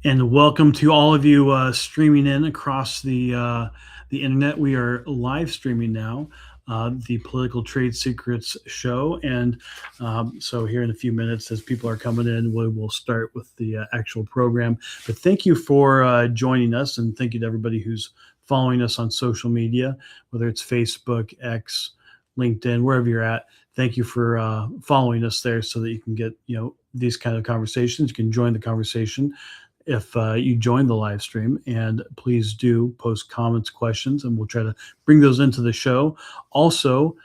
And welcome to all of you streaming in across the internet. We are live streaming now, the Political Trade Secrets show, and so here in a few minutes, as people are coming in, we will start with the actual program. But thank you for joining us, and thank you to everybody who's following us on social media, whether it's Facebook, X, LinkedIn, wherever you're at. Thank you for following us there, so that you can get these kind of conversations. You can join the conversation if you join the live stream, and please do post comments, questions, and we'll try to bring those into the show. Also,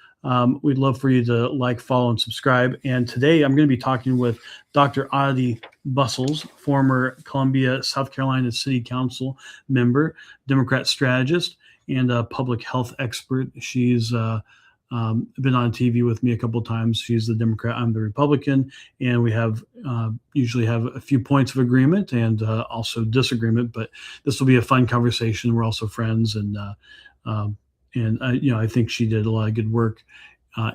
we'd love for you to like, follow, and subscribe. And today I'm going to be talking with Dr. Aditi Bussells, former Columbia, South Carolina City Council member, Democrat strategist, and a public health expert. She's been on TV with me a couple of times. She's the Democrat, I'm the Republican, and we have usually have a few points of agreement and also disagreement. But this will be a fun conversation. We're also friends, and I think she did a lot of good work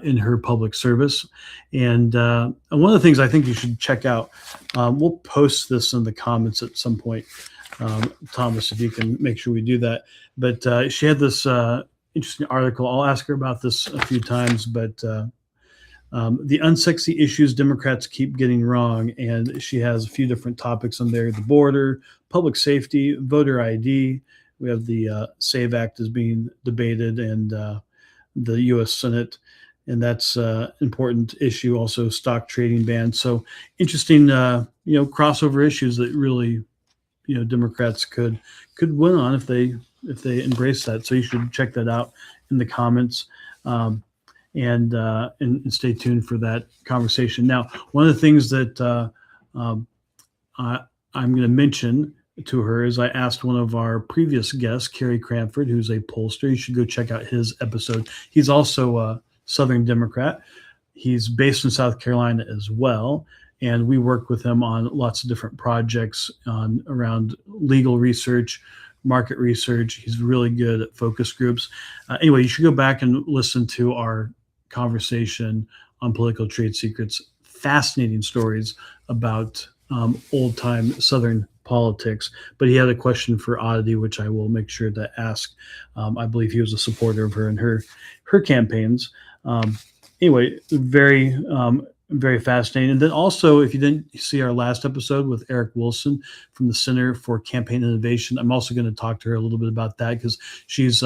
in her public service. And one of the things I think you should check out, we'll post this in the comments at some point, Thomas, if you can make sure we do that. But she had this interesting article. I'll ask her about this a few times, but the unsexy issues Democrats keep getting wrong. And she has a few different topics on there: the border, public safety, voter ID. We have the SAVE Act is being debated, and the U.S. Senate, and that's an important issue. Also, stock trading ban. So interesting, crossover issues that really, Democrats could win on if they embrace that. So you should check that out in the comments, and stay tuned for that conversation. Now, one of the things that I'm going to mention to her is I asked one of our previous guests, Kerry Cranford, who's a pollster. You should go check out his episode. He's also a Southern Democrat. He's based in South Carolina as well. And we work with him on lots of different projects around legal research, market research. He's really good at focus groups. Anyway, you should go back and listen to our conversation on Political Trade Secrets. Fascinating stories about old-time Southern politics. But he had a question for Aditi, which I will make sure to ask. I believe he was a supporter of her in her campaigns. Anyway, very fascinating. And then also, if you didn't see our last episode with Eric Wilson from the Center for Campaign Innovation, I'm also going to talk to her a little bit about that, because she's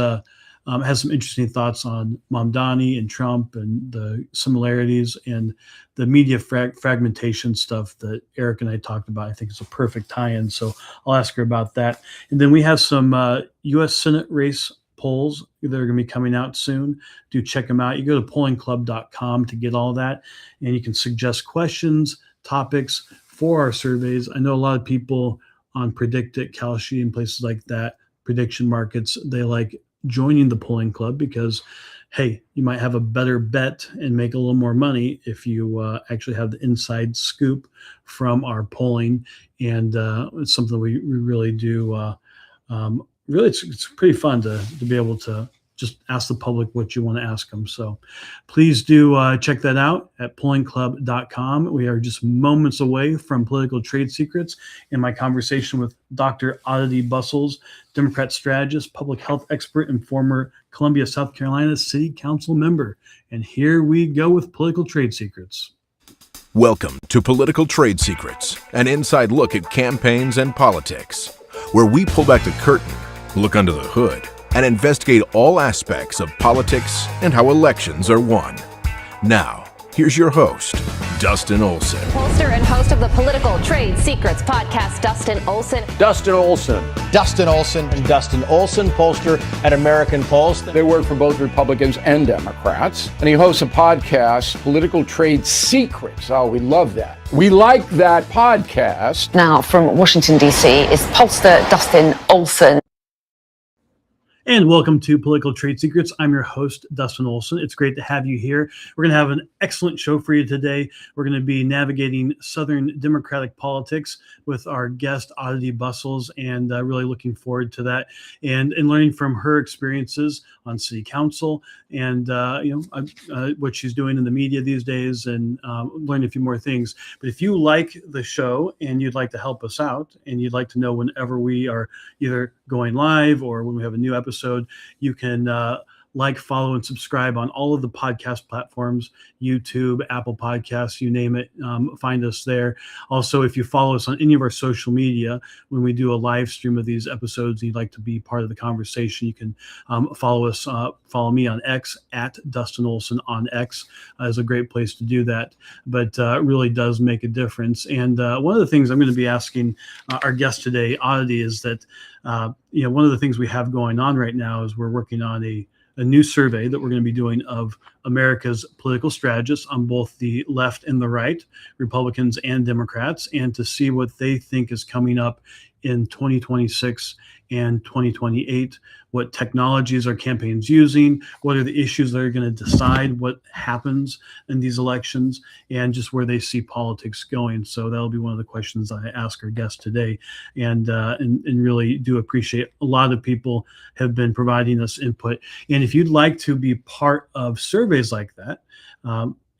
has some interesting thoughts on Mamdani and Trump and the similarities and the media fragmentation stuff that Eric and I talked about. I think it's a perfect tie-in. So I'll ask her about that. And then we have some U.S. Senate race polls that are going to be coming out soon. Do check them out. You go to pollingclub.com to get all that, and you can suggest questions, topics for our surveys. I know a lot of people on PredictIt, Kalshi, and places like that, prediction markets, they like joining the polling club because, hey, you might have a better bet and make a little more money if you actually have the inside scoop from our polling. And it's something we really do. Really, it's pretty fun to be able to just ask the public what you want to ask them. So please do check that out at pollingclub.com. We are just moments away from Political Trade Secrets and my conversation with Dr. Aditi Bussells, Democrat strategist, public health expert, and former Columbia, South Carolina City Council member. And here we go with Political Trade Secrets. Welcome to Political Trade Secrets, an inside look at campaigns and politics, where we pull back the curtain, look under the hood, and investigate all aspects of politics and how elections are won. Now, here's your host, Dustin Olson. Pollster and host of the Political Trade Secrets podcast, Dustin Olson. Dustin Olson. Dustin Olson. And Dustin Olson, pollster at American Pulse. They work for both Republicans and Democrats. And he hosts a podcast, Political Trade Secrets. Oh, we love that. We like that podcast. Now, from Washington, D.C., is pollster Dustin Olson. And welcome to Political Trade Secrets. I'm your host, Dustin Olson. It's great to have you here. We're going to have an excellent show for you today. We're going to be navigating Southern Democratic politics with our guest, Aditi Bussells, and really looking forward to that and learning from her experiences on city council and what she's doing in the media these days and learn a few more things. But if you like the show and you'd like to help us out and you'd like to know whenever we are either going live or when we have a new episode, you can follow, and subscribe on all of the podcast platforms, YouTube, Apple Podcasts, you name it. Find us there. Also, if you follow us on any of our social media, when we do a live stream of these episodes and you'd like to be part of the conversation, you can follow us. Follow me on X at Dustin Olson on X is a great place to do that. But it really does make a difference. And one of the things I'm going to be asking our guest today, Aditi, is that one of the things we have going on right now is we're working on a new survey that we're going to be doing of America's political strategists on both the left and the right, Republicans and Democrats, and to see what they think is coming up in 2026 and 2028, what technologies are campaigns using, what are the issues that are going to decide what happens in these elections, and just where they see politics going. So that'll be one of the questions I ask our guest today, and really do appreciate a lot of people have been providing us input. And if you'd like to be part of surveys like that,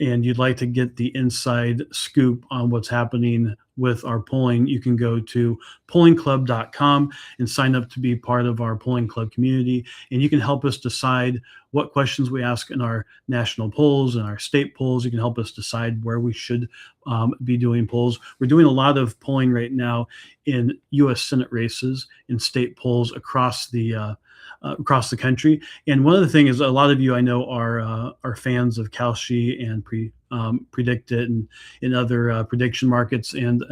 and you'd like to get the inside scoop on what's happening with our polling, you can go to pollingclub.com and sign up to be part of our polling club community. And you can help us decide what questions we ask in our national polls and our state polls. You can help us decide where we should be doing polls. We're doing a lot of polling right now in U.S. Senate races, in state polls across the country. And one of the things is a lot of you I know are fans of Kalshi and Predict It and other prediction markets, and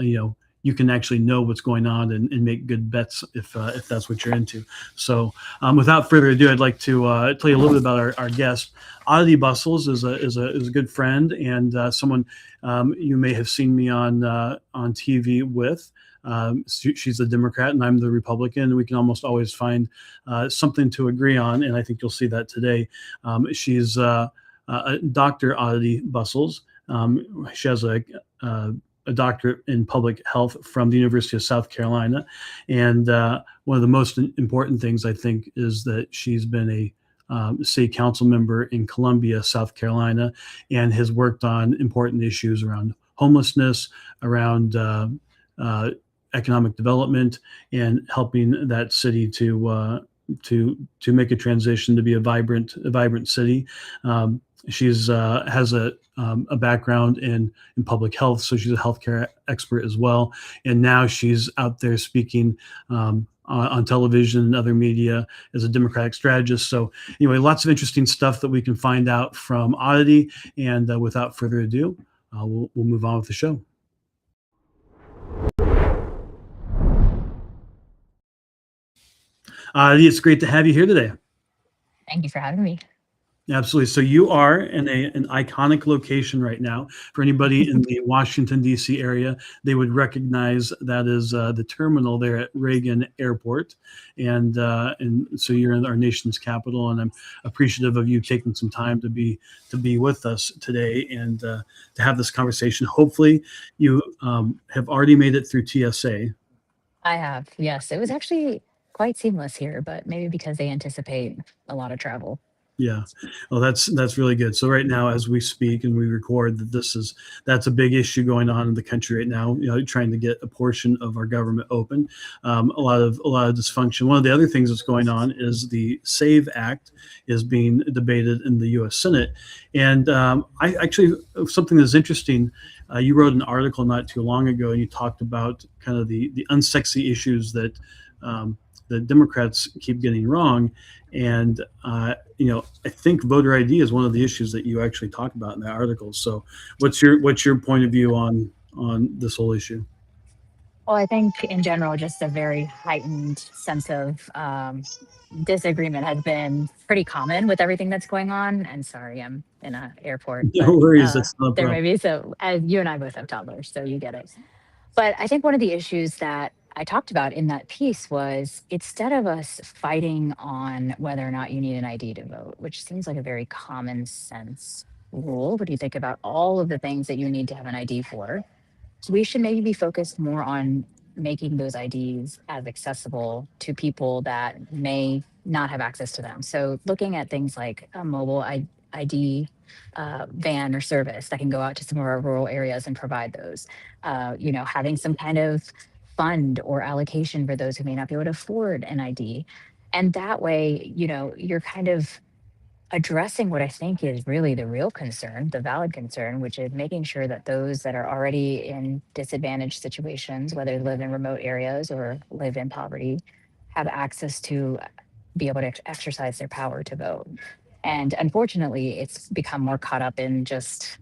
you can actually know what's going on and make good bets if that's what you're into. So without further ado, I'd like to tell you a little bit about our guest. Aditi Bussells is a good friend and someone you may have seen me on TV with. She's a Democrat and I'm the Republican, and we can almost always find something to agree on, and I think you'll see that today. She's Dr. Aditi Bussells. She has a doctorate in public health from the University of South Carolina, and one of the most important things I think is that she's been a city council member in Columbia, South Carolina, and has worked on important issues around homelessness, around economic development, and helping that city to make a transition to be a vibrant city. She's has a background in public health, so she's a healthcare expert as well. And now she's out there speaking on television and other media as a Democratic strategist. So anyway, lots of interesting stuff that we can find out from Aditi. And without further ado, we'll move on with the show. It's great to have you here today. Thank you for having me. Absolutely. So you are in an iconic location right now. For anybody in the Washington, D.C. area, they would recognize that as the terminal there at Reagan Airport. And so you're in our nation's capital, and I'm appreciative of you taking some time to be with us today and to have this conversation. Hopefully you have already made it through TSA. I have, yes. It was actually quite seamless here, but maybe because they anticipate a lot of travel. Yeah. Well, that's really good. So right now, as we speak and we record, that's a big issue going on in the country right now. Trying to get a portion of our government open. A lot of dysfunction. One of the other things that's going on is the SAVE Act is being debated in the U.S. Senate, and I actually something that's interesting. You wrote an article not too long ago, and you talked about kind of the unsexy issues that the Democrats keep getting wrong. And, I think voter ID is one of the issues that you actually talk about in that article. So what's your point of view on this whole issue? Well, I think in general, just a very heightened sense of disagreement has been pretty common with everything that's going on. And sorry, I'm in an airport. No worries. That's there may be, so as you and I both have toddlers, so you get it. But I think one of the issues that I talked about in that piece was instead of us fighting on whether or not you need an ID to vote, which seems like a very common sense rule when you think about all of the things that you need to have an ID for, so we should maybe be focused more on making those IDs as accessible to people that may not have access to them. So looking at things like a ID van or service that can go out to some of our rural areas and provide those. Having some kind of fund or allocation for those who may not be able to afford an ID. And that way, you're kind of addressing what I think is really the real concern, the valid concern, which is making sure that those that are already in disadvantaged situations, whether they live in remote areas or live in poverty, have access to be able to exercise their power to vote. And unfortunately, it's become more caught up in just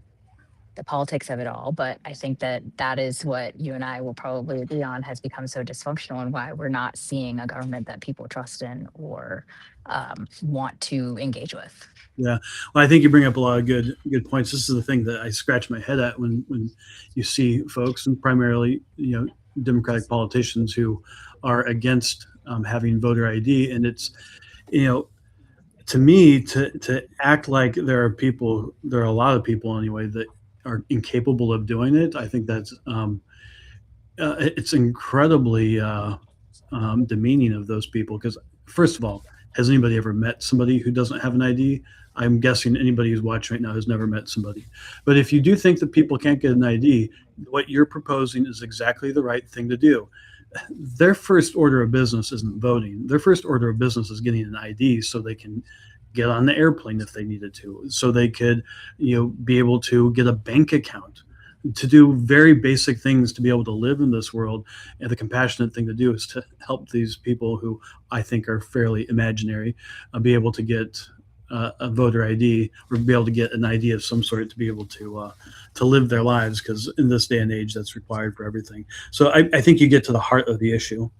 the politics of it all. But I think that is what you and I will probably agree on has become so dysfunctional and why we're not seeing a government that people trust in or want to engage with. Yeah, well, I think you bring up a lot of good points. This is the thing that I scratch my head at when you see folks, and primarily Democratic politicians who are against having voter ID, and it's to me to act like there are a lot of people anyway that are incapable of doing it. I think that's it's incredibly demeaning of those people because first of all, has anybody ever met somebody who doesn't have an ID? I'm guessing anybody who's watching right now has never met somebody. But if you do think that people can't get an ID, what you're proposing is exactly the right thing to do. Their first order of business isn't voting. Their first order of business is getting an ID so they can get on the airplane if they needed to, so they could, be able to get a bank account, to do very basic things to be able to live in this world. And the compassionate thing to do is to help these people who I think are fairly imaginary be able to get a voter ID or be able to get an ID of some sort to be able to live their lives, because in this day and age that's required for everything. So I think you get to the heart of the issue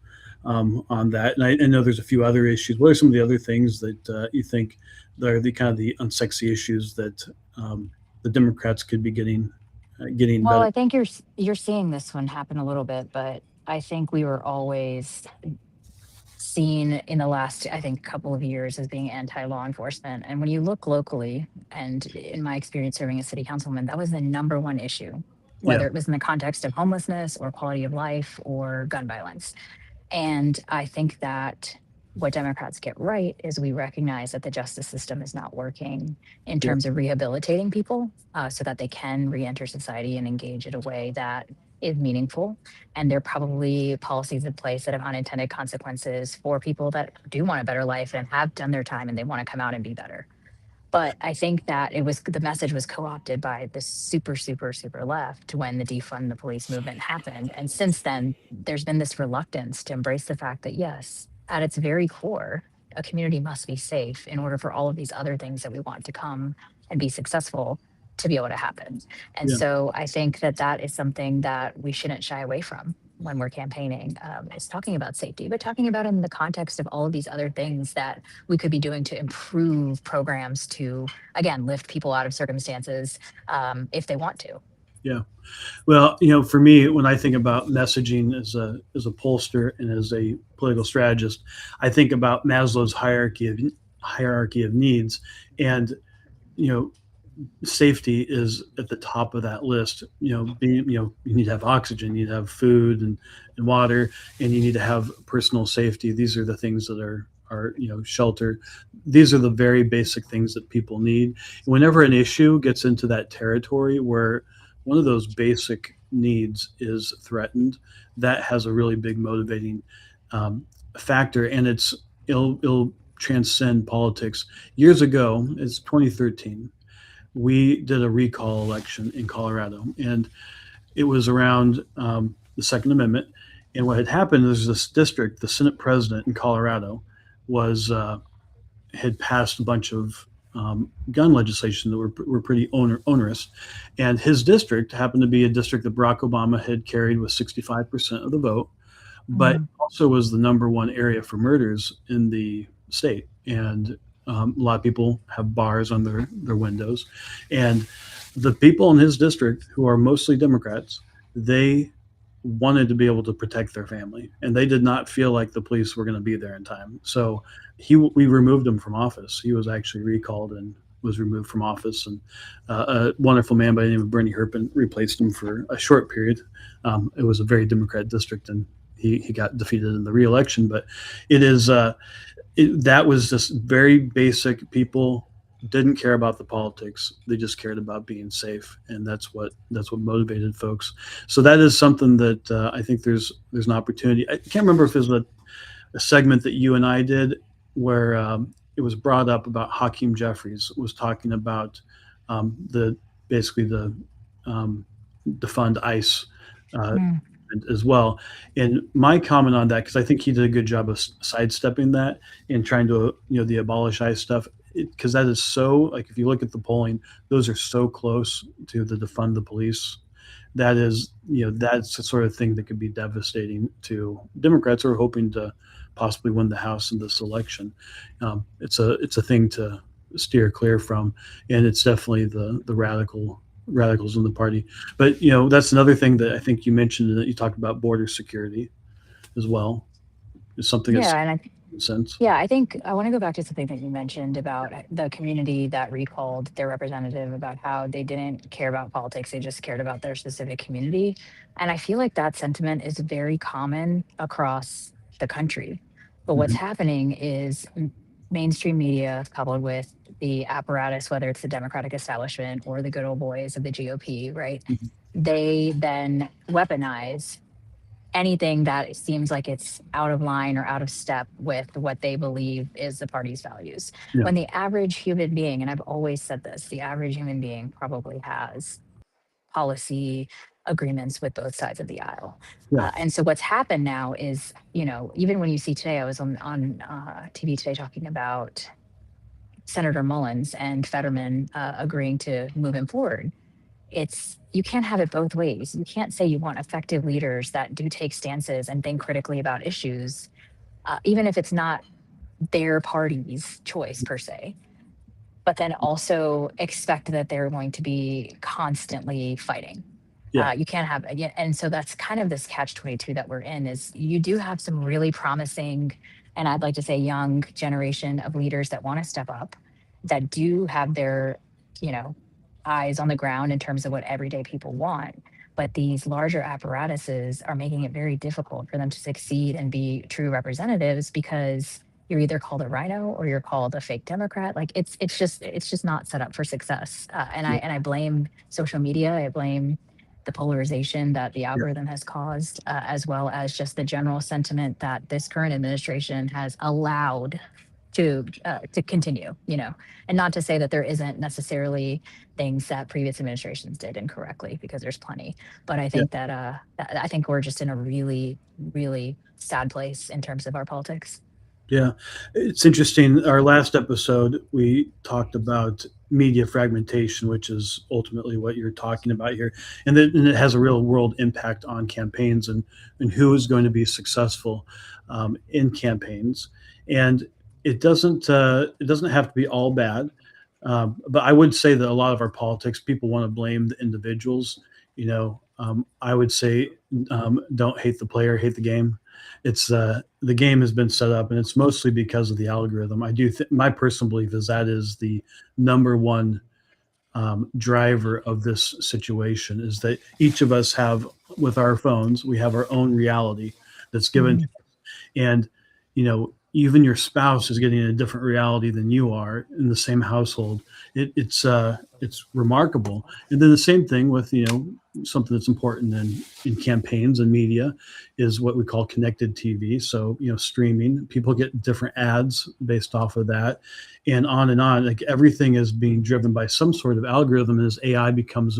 on that. And I know there's a few other issues. What are some of the other things that you think are the kind of the unsexy issues that the Democrats could be getting Well, better? I think you're seeing this one happen a little bit, but I think we were always seen in the last, I think, couple of years as being anti-law enforcement. And when you look locally, and in my experience serving as city councilman, that was the number one issue, Yeah, whether it was in the context of homelessness or quality of life or gun violence. And I think that what Democrats get right is we recognize that the justice system is not working in yeah, terms of rehabilitating people so that they can reenter society and engage in a way that is meaningful. And there are probably policies in place that have unintended consequences for people that do want a better life and have done their time and they want to come out and be better. But I think that the message was co-opted by the super, super, super left when the defund the police movement happened. And since then, there's been this reluctance to embrace the fact that, yes, at its very core, a community must be safe in order for all of these other things that we want to come and be successful to be able to happen. And yeah. so I think that is something that we shouldn't shy away from when we're campaigning, is talking about safety, but talking about it in the context of all of these other things that we could be doing to improve programs to, again, lift people out of circumstances if they want to. Yeah. Well, for me, when I think about messaging as a pollster and as a political strategist, I think about Maslow's hierarchy of needs, and safety is at the top of that list. You need to have oxygen, you need to have food and water, and you need to have personal safety. These are the things that are shelter. These are the very basic things that people need. Whenever an issue gets into that territory where one of those basic needs is threatened, that has a really big motivating factor, and it'll transcend politics. Years ago, it's 2013. We did a recall election in Colorado, and it was around the Second Amendment. And what had happened is this district, the Senate president in Colorado, had passed a bunch of gun legislation that were pretty onerous, and his district happened to be a district that Barack Obama had carried with 65% of the vote, but also was the number one area for murders in the state. And a lot of people have bars on their windows, and the people in his district, who are mostly Democrats, they wanted to be able to protect their family, and they did not feel like the police were going to be there in time. So we removed him from office. He was actually recalled and was removed from office, and a wonderful man by the name of Bernie Herpin replaced him for a short period. It was a very Democrat district, and he got defeated in the re-election. But it is that was just very basic. People didn't care about the politics; they just cared about being safe, and that's what motivated folks. So that is something that I think there's an opportunity. I can't remember if it was a segment that you and I did where it was brought up about Hakeem Jeffries was talking about the basically the defund ICE as well. And my comment on that, because I think he did a good job of sidestepping that and trying to, the abolish ICE stuff, because that is so, like, if you look at the polling, those are so close to the defund the police. That is, that's the sort of thing that could be devastating to Democrats who are hoping to possibly win the House in this election. It's a thing to steer clear from, and it's definitely the radicals in the party. But that's another thing that I think you mentioned, that you talked about border security as well. Is something that's sense. Yeah, I think I want to go back to something that you mentioned about the community that recalled their representative, about how they didn't care about politics, they just cared about their specific community. And I feel like that sentiment is very common across the country. But what's happening is mainstream media, coupled with the apparatus, whether it's the Democratic establishment or the good old boys of the GOP, right? They then weaponize anything that seems like it's out of line or out of step with what they believe is the party's values. Yeah. When the average human being, and I've always said this, the average human being probably has policy agreements with both sides of the aisle. Yeah. And so what's happened now is, even when you see today, I was on TV today talking about Senator Mullins and Fetterman agreeing to move him forward. You can't have it both ways. You can't say you want effective leaders that do take stances and think critically about issues, even if it's not their party's choice per se, but then also expect that they're going to be constantly fighting. Yeah. You can't have it. And so that's kind of this catch-22 that we're in, is you do have some really promising, and I'd like to say young generation of leaders that want to step up, that do have their, eyes on the ground in terms of what everyday people want. But these larger apparatuses are making it very difficult for them to succeed and be true representatives, because you're either called a rhino or you're called a fake Democrat. Like it's just not set up for success. And I blame social media. I blame the polarization that the algorithm has caused, as well as just the general sentiment that this current administration has allowed to continue, and not to say that there isn't necessarily things that previous administrations did incorrectly, because there's plenty. But I think that I think we're just in a really, really sad place in terms of our politics. Yeah, it's interesting. Our last episode, we talked about media fragmentation, which is ultimately what you're talking about here, and it has a real world impact on campaigns and who is going to be successful in campaigns. And it doesn't have to be all bad, but I would say that a lot of our politics, people want to blame the individuals. I would say don't hate the player, hate the game. It's the game has been set up, and it's mostly because of the algorithm. I do my personal belief is that is the number one driver of this situation, is that each of us have, with our phones, we have our own reality that's given to us. And even your spouse is getting a different reality than you are in the same household. It's remarkable. And then the same thing with something that's important in campaigns and media is what we call connected TV. So streaming, people get different ads based off of that, and on and on. Like, everything is being driven by some sort of algorithm. And as AI becomes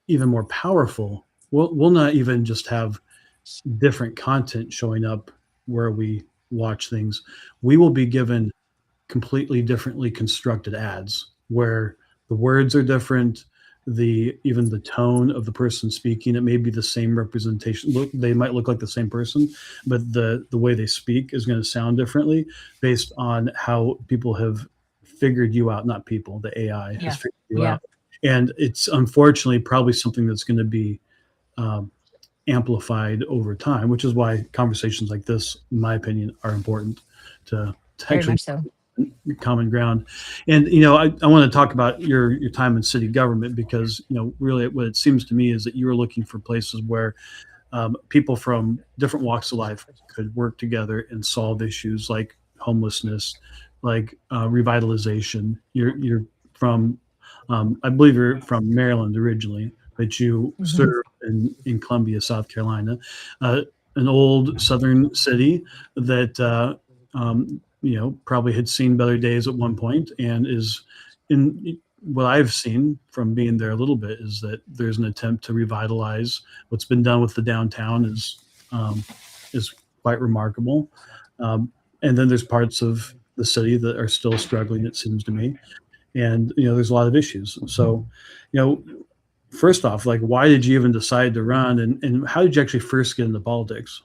even more powerful, we'll not even just have different content showing up where we watch things. We will be given completely differently constructed ads where the words are different, even the tone of the person speaking, it may be the same representation. They might look like the same person, but the way they speak is going to sound differently based on how people have figured you out. Not people, the AI has figured you out. And it's unfortunately probably something that's going to be amplified over time, which is why conversations like this, in my opinion, are important to Very actually much so. common ground. And I want to talk about your time in city government, because really what it seems to me is that you were looking for places where people from different walks of life could work together and solve issues like homelessness, like revitalization. You're from, I believe you're from Maryland originally, but you Mhm. served in Columbia, South Carolina, uh, an old southern city that probably had seen better days at one point, and is in what I've seen from being there a little bit is that there's an attempt to revitalize. What's been done with the downtown is quite remarkable. Um, and then there's parts of the city that are still struggling, it seems to me. And there's a lot of issues. So, you know, first off, like, why did you even decide to run, and how did you actually first get into politics?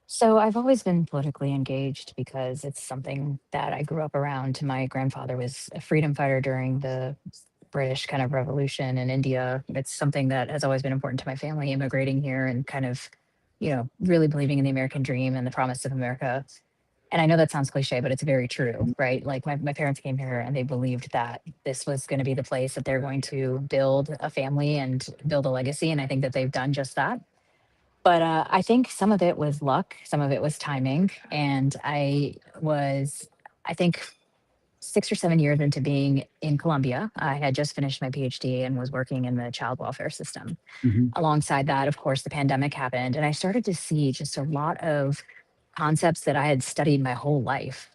So I've always been politically engaged because it's something that I grew up around. My grandfather was a freedom fighter during the British kind of revolution in India. It's something that has always been important to my family, immigrating here and kind of, really believing in the American dream and the promise of America. And I know that sounds cliche, but it's very true, right? Like my parents came here and they believed that this was going to be the place that they're going to build a family and build a legacy. And I think that they've done just that. But I think some of it was luck, some of it was timing. And I think, 6 or 7 years into being in Colombia. I had just finished my PhD and was working in the child welfare system. Hmm. Alongside that, of course, the pandemic happened. And I started to see just a lot of concepts that I had studied my whole life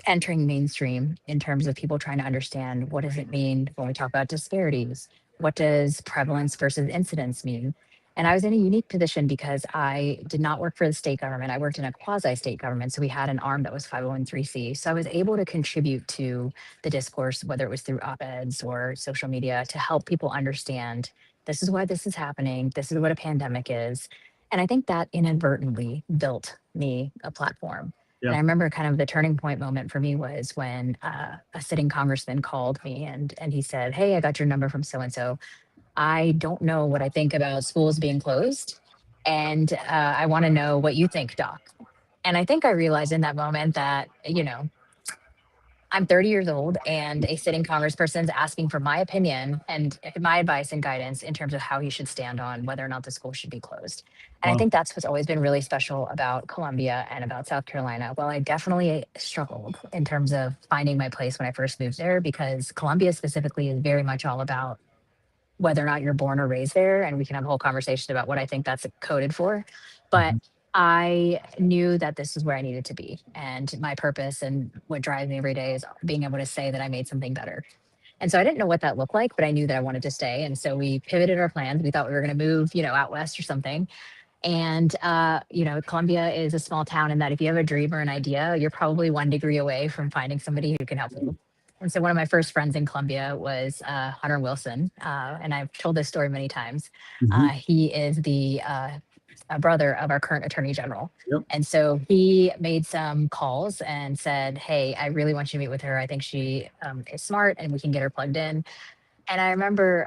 entering mainstream in terms of people trying to understand, what does it mean when we talk about disparities? What does prevalence versus incidence mean? And I was in a unique position because I did not work for the state government. I worked in a quasi state government. So we had an arm that was 501(c). So I was able to contribute to the discourse, whether it was through op eds or social media, to help people understand this is why this is happening. This is what a pandemic is. And I think that inadvertently built me a platform. And Yeah. I remember kind of the turning point moment for me was when a sitting congressman called me and he said, "Hey, I got your number from so and so. I don't know what I think about schools being closed, and I want to know what you think, Doc." And I think I realized in that moment that, I'm 30 years old and a sitting congressperson's asking for my opinion and my advice and guidance in terms of how he should stand on whether or not the school should be closed. And I Wow. think that's what's always been really special about Columbia and about South Carolina. Well, I definitely struggled in terms of finding my place when I first moved there, because Columbia specifically is very much all about whether or not you're born or raised there. And we can have a whole conversation about what I think that's coded for. But Mhm. I knew that this is where I needed to be. And my purpose and what drives me every day is being able to say that I made something better. And so I didn't know what that looked like, but I knew that I wanted to stay. And so we pivoted our plans. We thought we were going to move, out west or something. And, Columbia is a small town in that if you have a dream or an idea, you're probably 1 degree away from finding somebody who can help you. And so one of my first friends in Columbia was Hunter Wilson. And I've told this story many times. Mhm. He is the brother of our current attorney general. Yep. And so he made some calls and said, "Hey, I really want you to meet with her. I think she is smart and we can get her plugged in." And I remember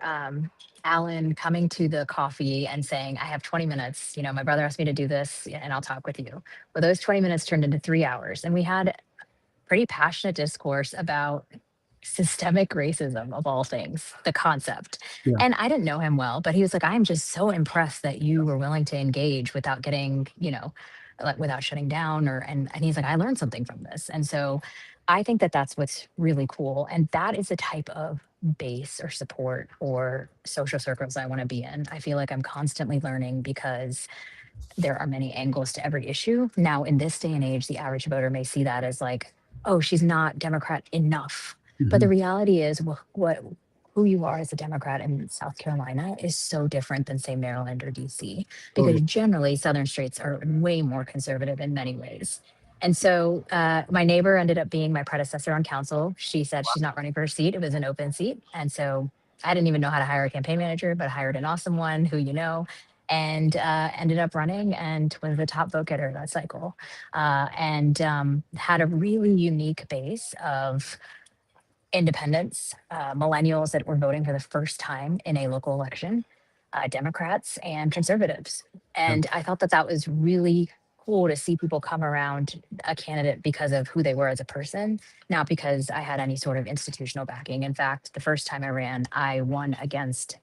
Alan coming to the coffee and saying, "I have 20 minutes. My brother asked me to do this and I'll talk with you." Well, those 20 minutes turned into 3 hours. And we had pretty passionate discourse about systemic racism, of all things, the concept. Yeah. And I didn't know him well, but he was like, "I'm just so impressed that you were willing to engage without getting, like without shutting down." And he's like, "I learned something from this." And so I think that that's what's really cool. And that is the type of base or support or social circles I want to be in. I feel like I'm constantly learning because there are many angles to every issue. Now, in this day and age, the average voter may see that as like, "Oh, she's not Democrat enough." But the Mhm. reality is, what who you are as a Democrat in South Carolina is so different than, say, Maryland or DC, because Totally. generally Southern states are way more conservative in many ways. And so my neighbor ended up being my predecessor on council. She said she's not running for her seat. It was an open seat. And so I didn't even know how to hire a campaign manager, but hired an awesome one who and ended up running and was the top vote getter that cycle, and had a really unique base of independents, millennials that were voting for the first time in a local election, Democrats and conservatives. And I thought that that was really cool to see people come around a candidate because of who they were as a person, not because I had any sort of institutional backing. In fact, the first time I ran, I won against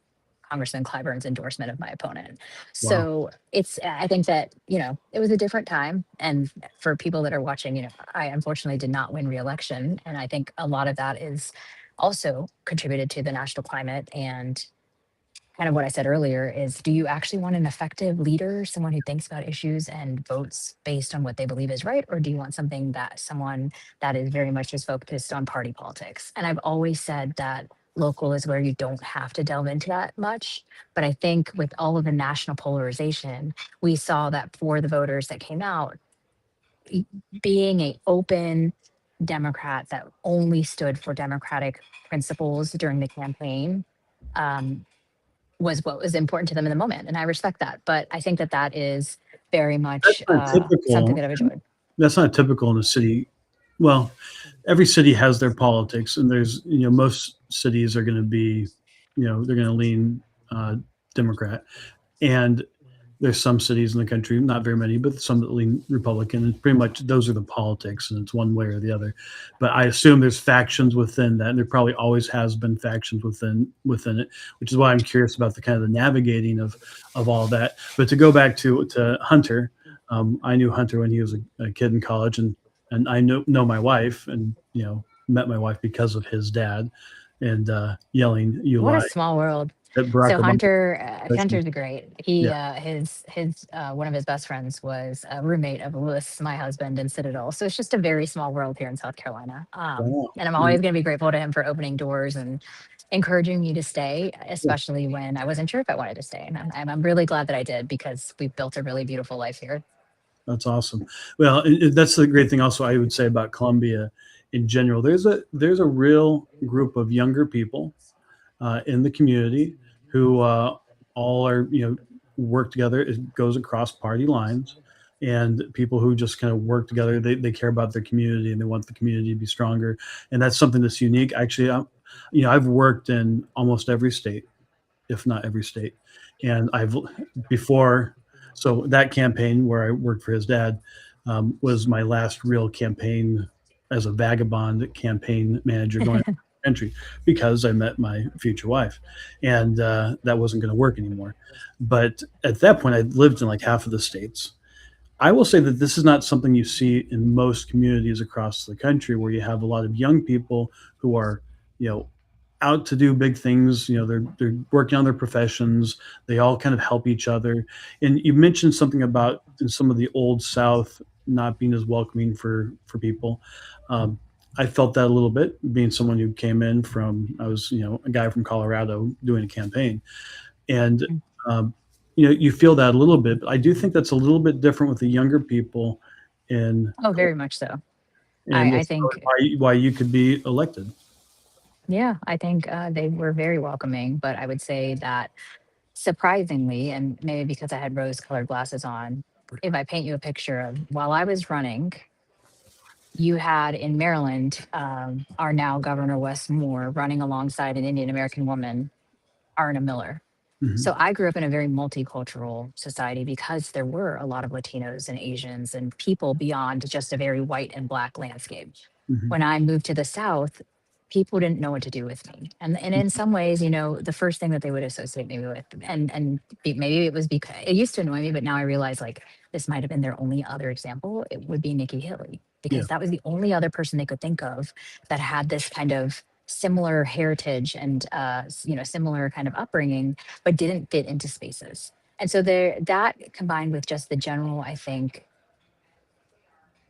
Congressman Clyburn's endorsement of my opponent. Wow. So I think that, it was a different time. And for people that are watching, I unfortunately did not win reelection. And I think a lot of that is also contributed to the national climate. And kind of what I said earlier is, do you actually want an effective leader, someone who thinks about issues and votes based on what they believe is right? Or do you want someone that is very much just focused on party politics? And I've always said that local is where you don't have to delve into that much. But I think with all of the national polarization, we saw that for the voters that came out, being a open Democrat that only stood for Democratic principles during the campaign, um, was what was important to them in the moment. And I respect that. But I think that that is very That's much not something typical. that I've enjoyed. That's not typical in a city. Well, every city has their politics, and there's most cities are going to be, they're going to lean Democrat, and there's some cities in the country, not very many, but some that lean Republican, and pretty much those are the politics, and it's one way or the other. But I assume there's factions within that, and there probably always has been factions within it, which is why I'm curious about the kind of the navigating of all that. But to go back to Hunter, I knew Hunter when he was a kid in college, and I know my wife, and met my wife because of his dad, and yelling "You What a lie" small world. at Barack So Obama. Hunter's great. He Yeah. his one of his best friends was a roommate of Lewis, my husband, in Citadel. So it's just a very small world here in South Carolina. Wow. And I'm always going to be grateful to him for opening doors and encouraging me to stay, especially when I wasn't sure if I wanted to stay. And I'm really glad that I did, because we've built a really beautiful life here. That's awesome. Well, that's the great thing. Also, I would say about Columbia in general, there's a real group of younger people in the community who all are work together. It goes across party lines, and people who just kind of work together. They care about their community, and they want the community to be stronger. And that's something that's unique. Actually, I've worked in almost every state, if not every state, and I've before. So that campaign where I worked for his dad was my last real campaign as a vagabond campaign manager going entry, because I met my future wife, and that wasn't going to work anymore. But at that point, I lived in like half of the states. I will say that this is not something you see in most communities across the country, where you have a lot of young people who are, you know, out to do big things. They're working on their professions. They all kind of help each other. And you mentioned something about in some of the old South not being as welcoming for people. Um, I felt that a little bit, being someone who came in from, I was, a guy from Colorado doing a campaign, and um, you feel that a little bit. But I do think that's a little bit different with the younger people, in Oh, very much so. and I it's think, why you could be elected. yeah, I think they were very welcoming. But I would say that, surprisingly, and maybe because I had rose colored glasses on, if I paint you a picture of while I was running, you had in Maryland, our now Governor Wes Moore running alongside an Indian American woman, Arna Miller. Hmm. So I grew up in a very multicultural society because there were a lot of Latinos and Asians and people beyond just a very white and black landscape. Hmm. When I moved to the South, people didn't know what to do with me. And in some ways, the first thing that they would associate me with, maybe it was because it used to annoy me, but now I realize, like, this might have been their only other example, it would be Nikki Haley, Yeah. because that was the only other person they could think of that had this kind of similar heritage and similar kind of upbringing, but didn't fit into spaces. And so there, that combined with just the general, I think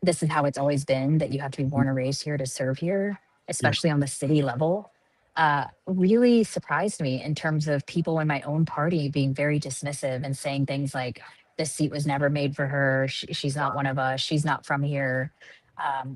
this is how it's always been, that you have to be born and raised here to serve here, Yeah. especially on the city level, really surprised me in terms of people in my own party being very dismissive and saying things like, this seat was never made for her. She's not one of us. She's not from here.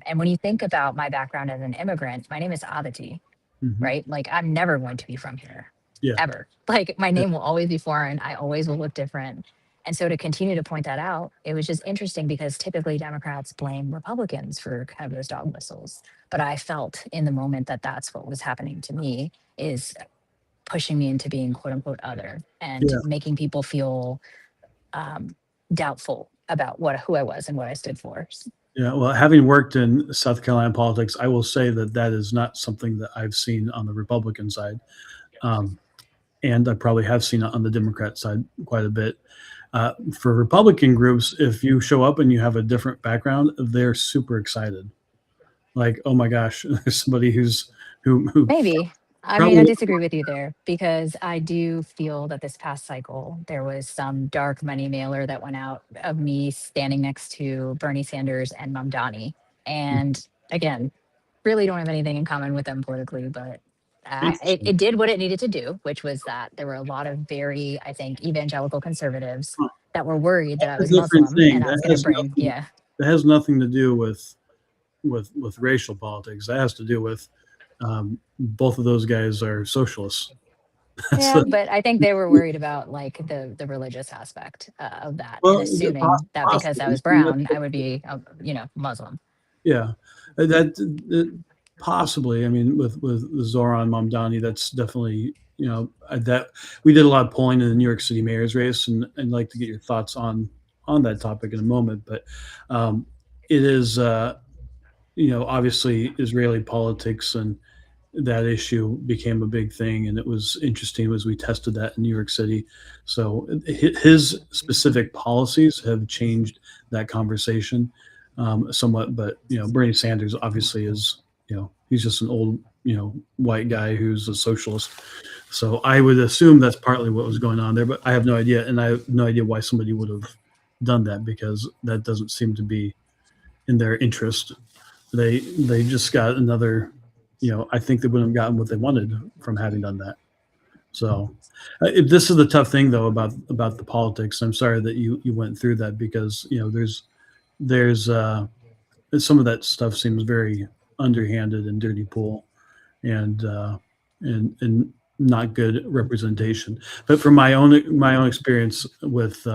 And when you think about my background as an immigrant, my name is Aditi, Hmm. right? Like, I'm never going to be from here, Yeah. ever. Like, my Yeah. name will always be foreign. I always will look different. And so to continue to point that out, it was just interesting, because typically Democrats blame Republicans for kind of those dog whistles. But I felt in the moment that that's what was happening to me, is pushing me into being quote unquote other and Yeah. making people feel um, doubtful about who I was and what I stood for. Yeah, well, having worked in South Carolina politics, I will say that that is not something that I've seen on the Republican side. Um, and I probably have seen it on the Democrat side quite a bit. For Republican groups, if you show up and you have a different background, they're super excited. Like, oh my gosh, there's somebody who Maybe. I mean, I probably disagree with you there because I do feel that this past cycle, there was some dark money mailer that went out of me standing next to Bernie Sanders and Mamdani. And again, really don't have anything in common with them politically, but interesting. it did what it needed to do, which was that there were a lot of very, I think, evangelical conservatives Huh. that were worried that I That's was a different Muslim thing. and I was going to bring, yeah. That has nothing to do with racial politics. That has to do with both of those guys are socialists. That's Yeah, the, but I think they were worried about like the religious aspect of that, and well, assuming that because I possibly. was brown, I would be, Muslim. Yeah, that possibly. I mean, with Zoran Mamdani, that's definitely that we did a lot of polling in the New York City mayor's race, and I'd like to get your thoughts on that topic in a moment. But it is obviously Israeli politics and that issue became a big thing, and it was interesting as we tested that in New York City. So his specific policies have changed that conversation somewhat. But Bernie Sanders obviously is he's just an old white guy who's a socialist. So I would assume that's partly what was going on there, but I have no idea, and I have no idea why somebody would have done that because that doesn't seem to be in their interest. They just got another I think they wouldn't have gotten what they wanted from having done that. So this is the tough thing though about the politics. I'm sorry that you went through that because there's some of that stuff seems very underhanded and dirty pool and and not good representation. But from my own experience with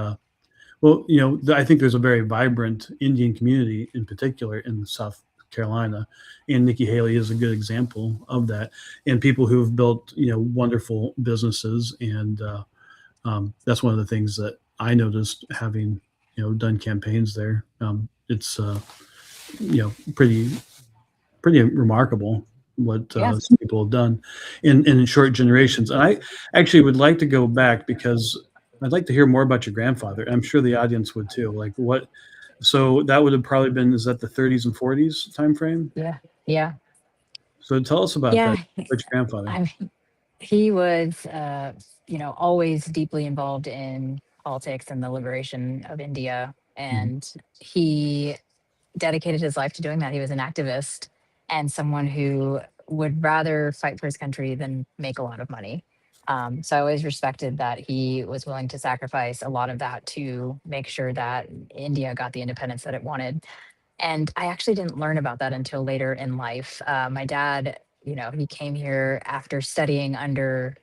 well, I think there's a very vibrant Indian community in particular in South Carolina, and Nikki Haley is a good example of that. And people who have built, wonderful businesses, and that's one of the things that I noticed having, done campaigns there. It's, pretty remarkable what Yeah. some people have done in short generations. And I actually would like to go back because I'd like to hear more about your grandfather. I'm sure the audience would too. Like what? So that would have probably been is that the 30s and 40s time frame? Yeah. Yeah. So tell us about that. Yeah. About your grandfather. I mean, he was, always deeply involved in politics and the liberation of India. Mhm. And he dedicated his life to doing that. He was an activist and someone who would rather fight for his country than make a lot of money. So I always respected that he was willing to sacrifice a lot of that to make sure that India got the independence that it wanted. And I actually didn't learn about that until later in life. My dad, he came here after studying under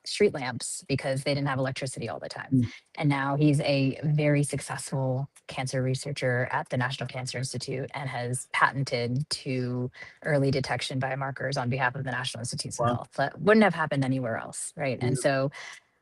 street lamps because they didn't have electricity all the time. Mm. And now he's a very successful cancer researcher at the National Cancer Institute and has patented to early detection biomarkers on behalf of the National Institutes of Wow. Health. That wouldn't have happened anywhere else, right? Yeah. And so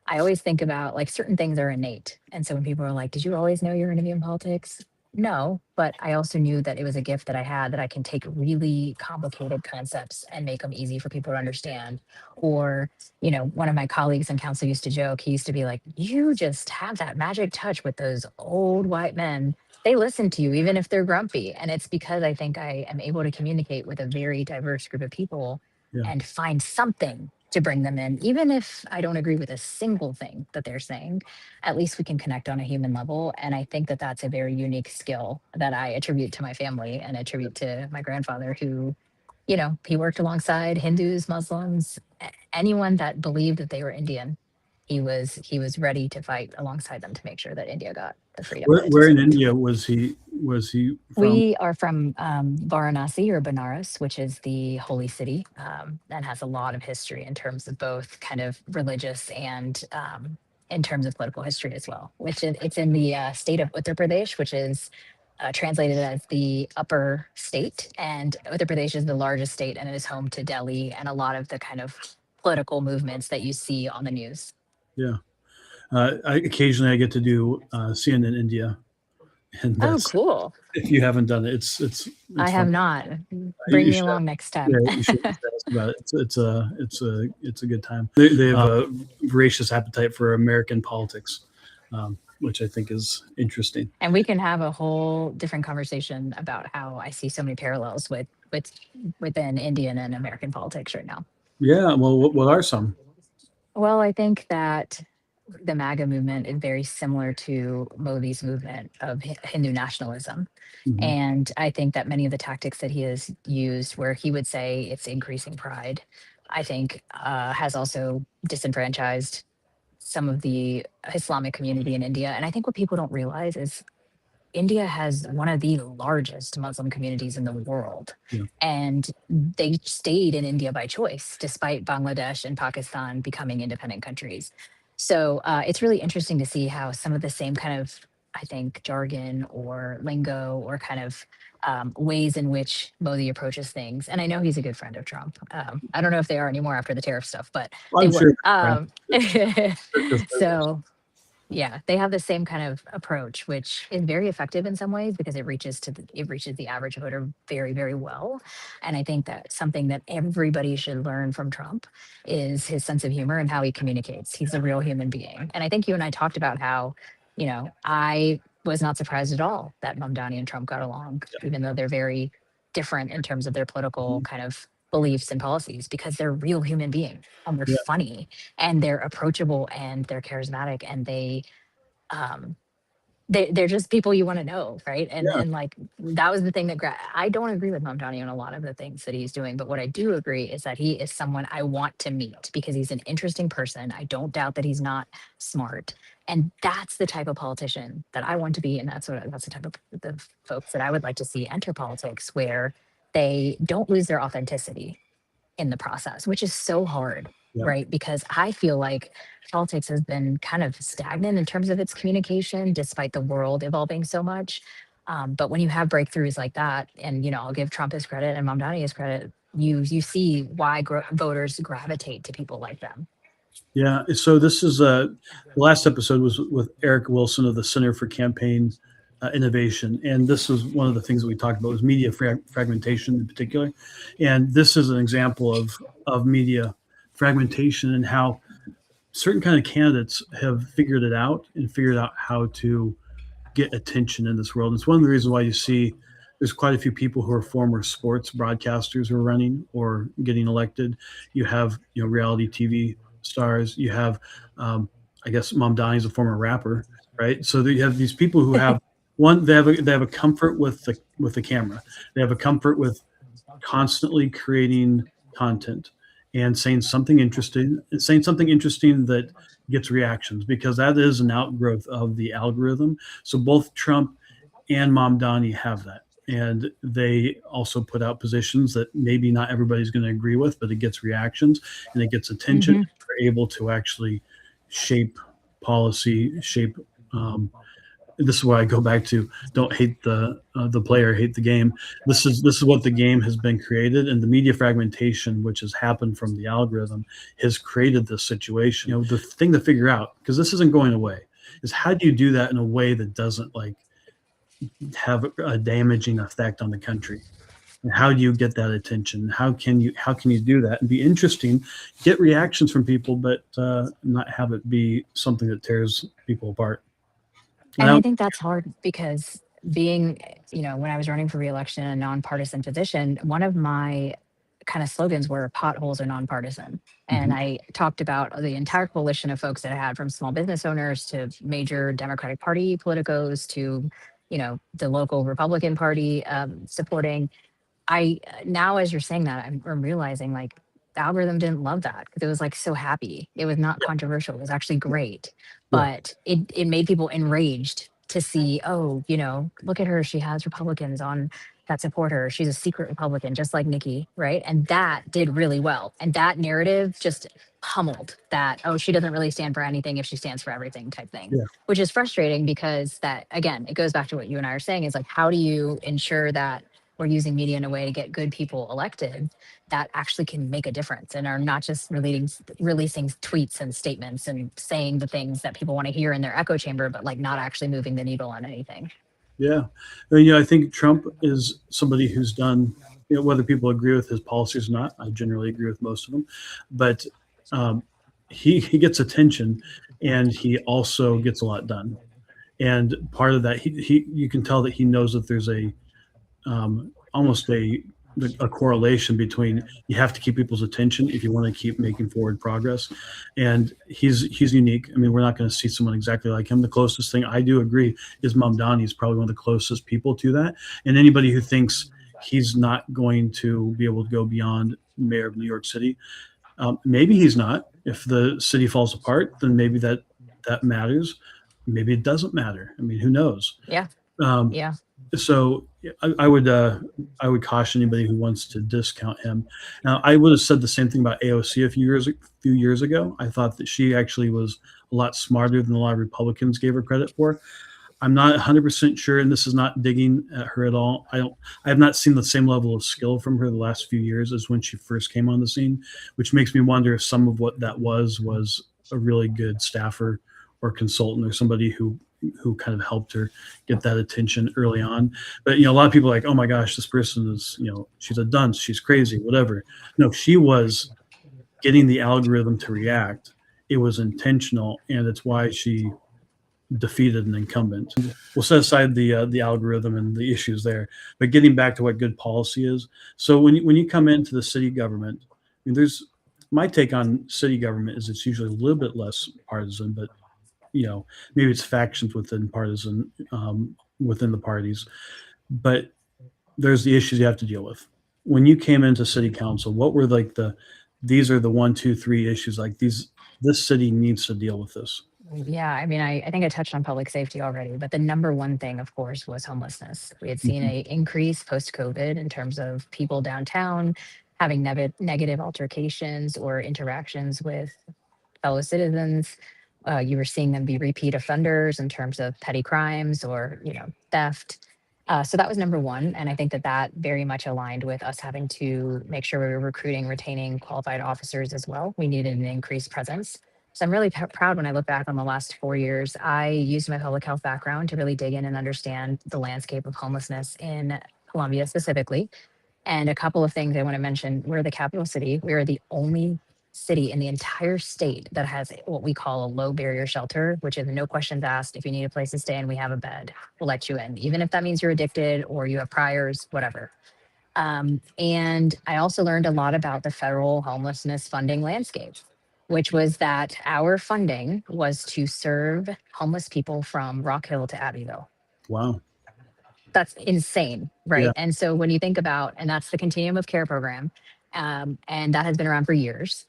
I always think about like certain things are innate. And so when people are like, did you always know you were going to be in politics? No, but I also knew that it was a gift that I had that I can take really complicated concepts and make them easy for people to understand. Or, one of my colleagues in council used to joke, he used to be like, you just have that magic touch with those old white men. They listen to you, even if they're grumpy. And it's because I think I am able to communicate with a very diverse group of people Yeah. and find something to bring them in, even if I don't agree with a single thing that they're saying. At least we can connect on a human level. And I think that that's a very unique skill that I attribute to my family and attribute to my grandfather, who, he worked alongside Hindus, Muslims, anyone that believed that they were Indian. He was ready to fight alongside them to make sure that India got the freedom that it Where in deserved. India was he from? We are from Varanasi or Banaras, which is the holy city, and has a lot of history in terms of both kind of religious and in terms of political history as well. It's in the state of Uttar Pradesh, which is translated as the upper state. And Uttar Pradesh is the largest state, and it is home to Delhi and a lot of the kind of political movements that you see on the news. Yeah. Occasionally I get to do CNN India, and Oh, that's, cool. if you haven't done it, it's I have fun. not. Bring You me should along next Yeah, time. you should ask about it. It's a good time. They have a voracious appetite for American politics, which I think is interesting. And we can have a whole different conversation about how I see so many parallels within Indian and American politics right now. Yeah. Well, what are some? Well, I think that the MAGA movement is very similar to Modi's movement of Hindu nationalism. Mhm. And I think that many of the tactics that he has used, where he would say it's increasing pride, I think has also disenfranchised some of the Islamic community in India. And I think what people don't realize is India has one of the largest Muslim communities in the world. Yeah. And they stayed in India by choice, despite Bangladesh and Pakistan becoming independent countries. So it's really interesting to see how some of the same kind of, I think, jargon or lingo or kind of ways in which Modi approaches things. And I know he's a good friend of Trump. I don't know if they are anymore after the tariff stuff, but they I'm sure. were. Right. So yeah, they have the same kind of approach, which is very effective in some ways because it reaches the average voter very, very well. And I think that something that everybody should learn from Trump is his sense of humor and how he communicates. He's a real human being. And I think you and I talked about how, I was not surprised at all that Mamdani and Trump got along, even though they're very different in terms of their political kind of beliefs and policies, because they're real human beings and they're Yeah. funny and they're approachable and they're charismatic and um they're just people you want to know, right? And Yeah. and like that was the thing that I don't agree with Mamdani on a lot of the things that he's doing, but what I do agree is that he is someone I want to meet because he's an interesting person. I don't doubt that he's not smart, and that's the type of politician that I want to be, and that's the type of the folks that I would like to see enter politics, where they don't lose their authenticity in the process, which is so hard, Yeah. right? Because I feel like politics has been kind of stagnant in terms of its communication, despite the world evolving so much. But when you have breakthroughs like that, and I'll give Trump his credit and Mamdani his credit, you see why voters gravitate to people like them. Yeah. So this is the last episode was with Eric Wilson of the Center for Campaign Innovation, and this was one of the things that we talked about was media fragmentation in particular, and this is an example of media fragmentation and how certain kind of candidates have figured it out and figured out how to get attention in this world. It's one of the reasons why you see there's quite a few people who are former sports broadcasters who are running or getting elected. You have reality TV stars. You have I guess Mamdani is a former rapper, right? So you have these people who have they have a comfort with the camera. They have a comfort with constantly creating content and saying something interesting that gets reactions, because that is an outgrowth of the algorithm. So both Trump and Mamdani have that. And they also put out positions that maybe not everybody's going to agree with, but it gets reactions and it gets attention. Mhm. They're able to actually shape policy, shape. This is why I go back to don't hate the player, hate the game. This is what the game has been created, and the media fragmentation, which has happened from the algorithm, has created this situation. The thing to figure out, because this isn't going away, is how do you do that in a way that doesn't have a damaging effect on the country? And how do you get that attention? How can you do that and be interesting, get reactions from people, but not have it be something that tears people apart? And I think that's hard because being, when I was running for reelection in a nonpartisan position, one of my kind of slogans were potholes are nonpartisan. And I talked about the entire coalition of folks that I had, from small business owners to major Democratic Party politicos to, the local Republican Party supporting. Now, as you're saying that, I'm realizing the algorithm didn't love that because it was so happy. It was not controversial. It was actually great, Yeah. but it made people enraged to see, oh, look at her. She has Republicans on that support her. She's a secret Republican, just like Nikki, right? And that did really well. And that narrative just pummeled that, oh, she doesn't really stand for anything if she stands for everything type thing, Yeah. which is frustrating because that, again, it goes back to what you and I are saying is how do you ensure that we're using media in a way to get good people elected that actually can make a difference and are not just releasing tweets and statements and saying the things that people want to hear in their echo chamber, but like not actually moving the needle on anything. Yeah. I mean, I think Trump is somebody who's done, whether people agree with his policies or not, I generally agree with most of them, but um, he gets attention and he also gets a lot done. And part of that, you can tell that he knows that there's almost a correlation between you have to keep people's attention if you want to keep making forward progress. And he's unique. I mean, we're not going to see someone exactly like him. The closest thing I do agree is Mamdani is probably one of the closest people to that. And anybody who thinks he's not going to be able to go beyond mayor of New York City, maybe he's not. If the city falls apart, then maybe that matters. Maybe it doesn't matter. I mean, who knows? Yeah. Um, Yeah. so I would caution anybody who wants to discount him. Now, I would have said the same thing about AOC a few years ago. I thought that she actually was a lot smarter than a lot of Republicans gave her credit for. I'm not 100% sure, and this is not digging at her at all. I have not seen the same level of skill from her the last few years as when she first came on the scene, which makes me wonder if some of what that was a really good staffer or consultant or somebody who kind of helped her get that attention early on. But a lot of people are like, oh my gosh, this person is, she's a dunce, she's crazy, whatever. No, she was getting the algorithm to react. It was intentional, and it's why she defeated an incumbent. We'll set aside the algorithm and the issues there, but getting back to what good policy is. So when you come into the city government, I mean, there's my take on city government is it's usually a little bit less partisan, but maybe it's factions within partisan within the parties, but there's the issues you have to deal with. When you came into city council, what were like these are the 1, 2, 3 issues like these? This city needs to deal with this. Yeah, I mean, I think I touched on public safety already, but the number one thing, of course, was homelessness. We had seen a increase post-COVID in terms of people downtown having negative altercations or interactions with fellow citizens. You were seeing them be repeat offenders in terms of petty crimes or theft. So that was number one, and I think that very much aligned with us having to make sure we were recruiting, retaining qualified officers as well. We needed an increased presence. So I'm really proud when I look back on the last 4 years. I used my public health background to really dig in and understand the landscape of homelessness in Columbia specifically. And a couple of things I want to mention. We're the capital city. We are the only city in the entire state that has what we call a low barrier shelter, which is no questions asked. If you need a place to stay and we have a bed, we'll let you in, even if that means you're addicted or you have priors, whatever. And I also learned a lot about the federal homelessness funding landscape, which was that our funding was to serve homeless people from Rock Hill to Abbeville. Wow. That's insane, right? Yeah. And so when you think about, and that's the continuum of care program, and that has been around for years.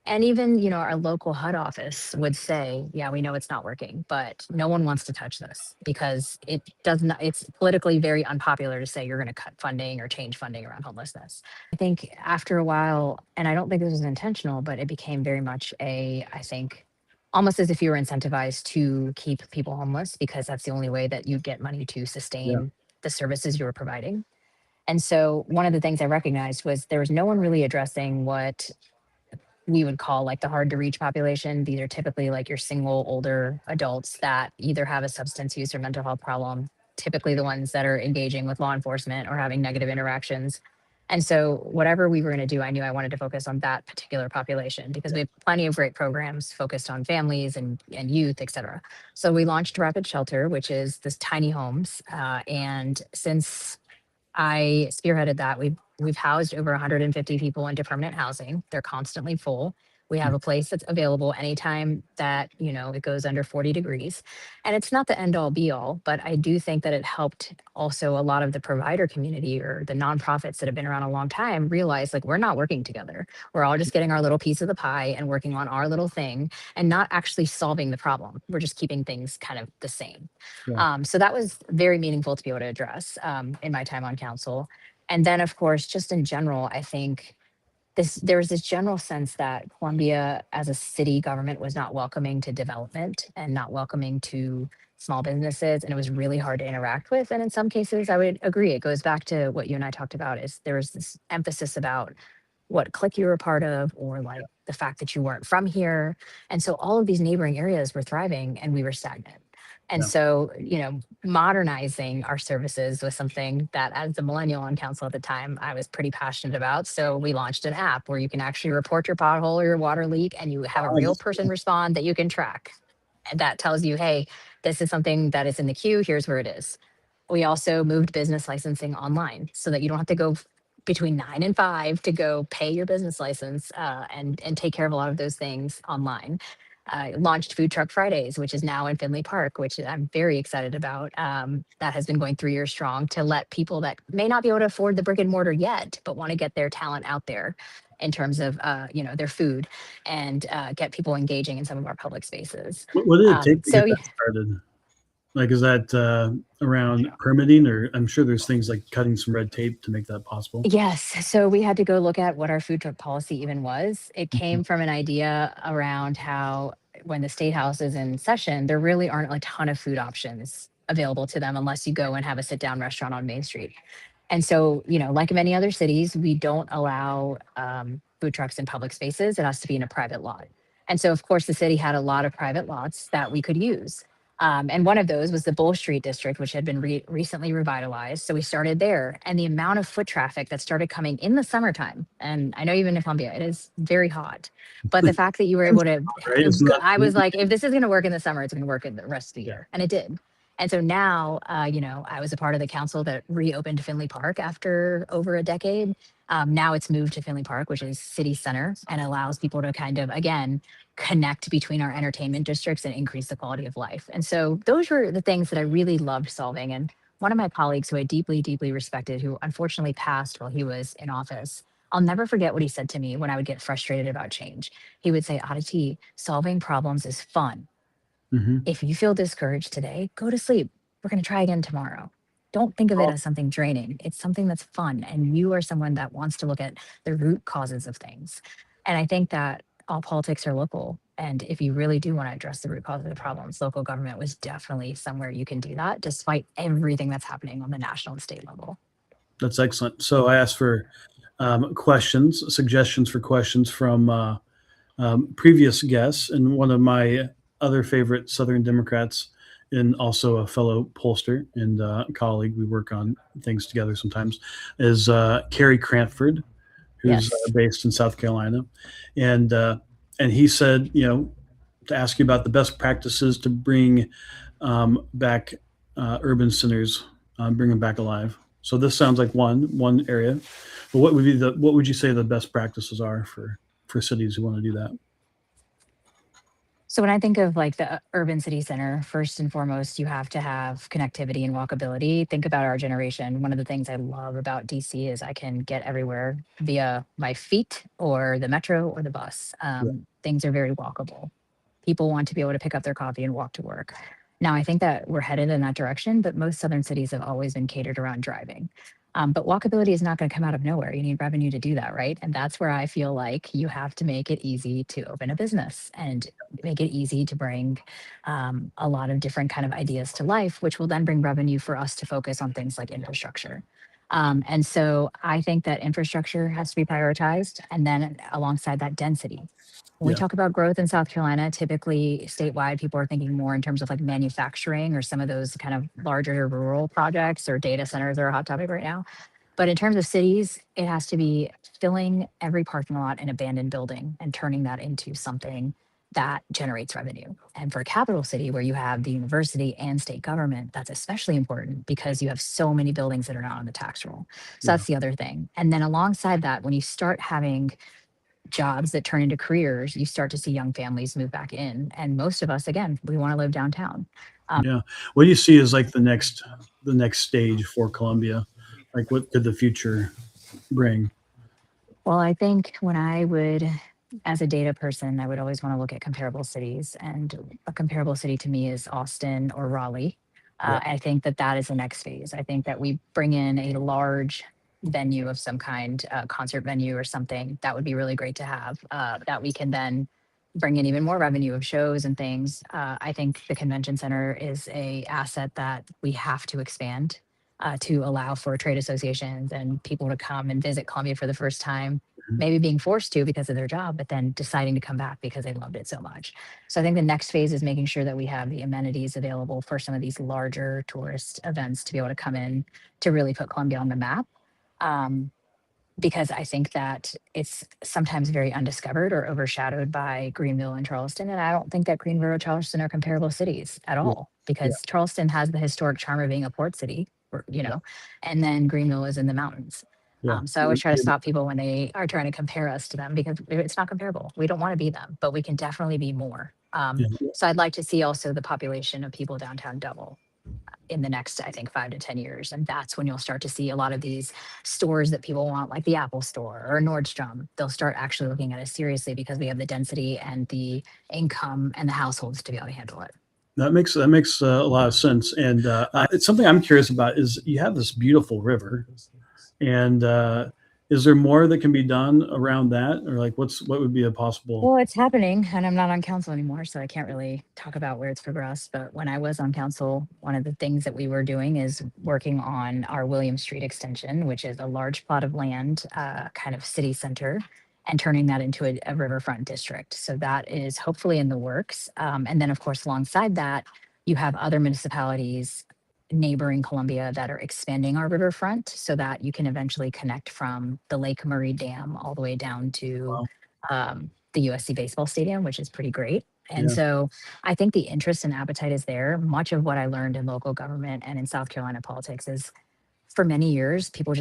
And even, our local HUD office would say, yeah, we know it's not working, but no one wants to touch this because it does not, it's politically very unpopular to say you're going to cut funding or change funding around homelessness. I think after a while, and I don't think this was intentional, but it became very much I think, almost as if you were incentivized to keep people homeless because that's the only way that you get money to sustain the services you were providing. And so one of the things I recognized was there was no one really addressing what we would call like the hard to reach population. These are typically like your single older adults that either have a substance use or mental health problem, typically the ones that are engaging with law enforcement or having negative interactions. And so whatever we were going to do, I knew I wanted to focus on that particular population because we have plenty of great programs focused on families and youth, et cetera. So we launched Rapid Shelter, which is this tiny homes. And since I spearheaded that, we've housed over 150 people into permanent housing. They're constantly full. We have a place that's available anytime that, it goes under 40 degrees. And it's not the end all be all, but I do think that it helped also a lot of the provider community or the nonprofits that have been around a long time realize like we're not working together. We're all just getting our little piece of the pie and working on our little thing and not actually solving the problem. We're just keeping things kind of the same. Yeah. So that was very meaningful to be able to address in my time on council. And then, of course, just in general, I think there was this general sense that Columbia as a city government was not welcoming to development and not welcoming to small businesses, and it was really hard to interact with. And in some cases, I would agree. It goes back to what you and I talked about is there was this emphasis about what clique you were a part of or like the fact that you weren't from here. And so all of these neighboring areas were thriving and we were stagnant. And Yeah. so, modernizing our services was something that, as the millennial on council at the time, I was pretty passionate about. So we launched an app where you can actually report your pothole or your water leak, and you have a Oh, real that's person cool. respond that you can track. And that tells you, hey, this is something that is in the queue. Here's where it is. We also moved business licensing online so that you don't have to go between 9 and 5 to go pay your business license and take care of a lot of those things online. Launched Food Truck Fridays, which is now in Finley Park, which I'm very excited about. That has been going 3 years strong to let people that may not be able to afford the brick and mortar yet, but want to get their talent out there in terms of their food and get people engaging in some of our public spaces. What did it take to So get that started? Like, is that around permitting, or I'm sure there's things like cutting some red tape to make that possible? yes. So we had to go look at what our food truck policy even was. It Mhm. came from an idea around how when the state house is in session, there really aren't a ton of food options available to them unless you go and have a sit down restaurant on Main Street. And so, like many other cities, we don't allow food trucks in public spaces. It has to be in a private lot. And so, of course, the city had a lot of private lots that we could use. And one of those was the Bull Street district, which had been recently revitalized. So we started there. And the amount of foot traffic that started coming in the summertime, and I know even in Columbia, it is very hot. But the fact that you were able to, Right? Isn't that I was like, if this is going to work in the summer, it's going to work in the rest of the yeah. year. And it did. And so now, I was a part of the council that reopened Finley Park after over a decade. Now it's moved to Finley Park, which is city center, and allows people to kind of, again, connect between our entertainment districts and increase the quality of life. And so those were the things that I really loved solving. And one of my colleagues who I deeply, deeply respected, who unfortunately passed while he was in office, I'll never forget what he said to me when I would get frustrated about change. He would say, Aditi, solving problems is fun. Hmm. If you feel discouraged today, go to sleep. We're going to try again tomorrow. Don't think of it Oh, as something draining. It's something that's fun. And you are someone that wants to look at the root causes of things. And I think that all politics are local. And if you really do want to address the root cause of the problems, local government was definitely somewhere you can do that, despite everything that's happening on the national and state level. that's excellent. So I asked for questions, suggestions for questions from previous guests, and one of my other favorite Southern Democrats, and also a fellow pollster and colleague. We work on things together sometimes. Is Carrie Cranford, who's Yes. based in South Carolina, and he said, to ask you about the best practices to bring back urban centers, bring them back alive. So this sounds like one area. But what would you say the best practices are for cities who want to do that? So when I think of like the urban city center, first and foremost, you have to have connectivity and walkability. Think about our generation. One of the things I love about DC is I can get everywhere via my feet or the metro or the bus. Yeah. Things are very walkable. People want to be able to pick up their coffee and walk to work. Now, I think that we're headed in that direction, but most southern cities have always been catered around driving. But walkability is not going to come out of nowhere. You need revenue to do that, right? And that's where I feel like you have to make it easy to open a business and make it easy to bring a lot of different kind of ideas to life, which will then bring revenue for us to focus on things like infrastructure. And so I think that infrastructure has to be prioritized, and then alongside that, density. When we Yeah. talk about growth in South Carolina, typically statewide, people are thinking more in terms of like manufacturing or some of those kind of larger rural projects, or data centers are a hot topic right now. But in terms of cities, it has to be filling every parking lot and abandoned building and turning that into something that generates revenue. And for a capital city where you have the university and state government, that's especially important because you have so many buildings that are not on the tax roll. So Yeah. that's the other thing. And then alongside that, when you start having jobs that turn into careers, you start to see young families move back in. And most of us, again, we want to live downtown. Yeah. What do you see as like the next stage for Columbia? Like, what could the future bring? Well, I think when I would, as a data person, I would always want to look at comparable cities. And a comparable city to me is Austin or Raleigh. Yeah. I think that that is the next phase. I think that we bring in a large venue of some kind, concert venue or something. That would be really great to have, that we can then bring in even more revenue of shows and things. I think the convention center is a asset that we have to expand to allow for trade associations and people to come and visit Columbia for the first time, maybe being forced to because of their job, but then deciding to come back because they loved it so much. So I think the next phase is making sure that we have the amenities available for some of these larger tourist events to be able to come in to really put Columbia on the map. Um, because I think that it's sometimes very undiscovered or overshadowed by Greenville and Charleston. And I don't think that Greenville or Charleston are comparable cities at Yeah, all, yeah, because Charleston has the historic charm of being a port city, yeah, and then Greenville is in the mountains. yeah. So I always try to stop people when they are trying to compare us to them, because it's not comparable. We don't want to be them, but we can definitely be more. Yeah. So I'd like to see also the population of people downtown double in the next, I think, 5 to 10 years. And that's when you'll start to see a lot of these stores that people want, like the Apple Store or Nordstrom. They'll start actually looking at it seriously because we have the density and the income and the households to be able to handle it. That makes a lot of sense, and it's something I'm curious about. Is you have this beautiful river, and is there more that can be done around that, or like what would be a possible? Well, it's happening, and I'm not on council anymore, so I can't really talk about where it's progressed. But when I was on council, one of the things that we were doing is working on our William Street extension, which is a large plot of land, kind of city center, and turning that into a riverfront district. So that is hopefully in the works. And then, of course, alongside that, you have other municipalities neighboring Columbia that are expanding our riverfront so that you can eventually connect from the Lake Murray Dam all the way down to Wow. the USC baseball stadium, which is pretty great. And Yeah. so I think the interest and appetite is there. Much of what I learned in local government and in South Carolina politics is, for many years, people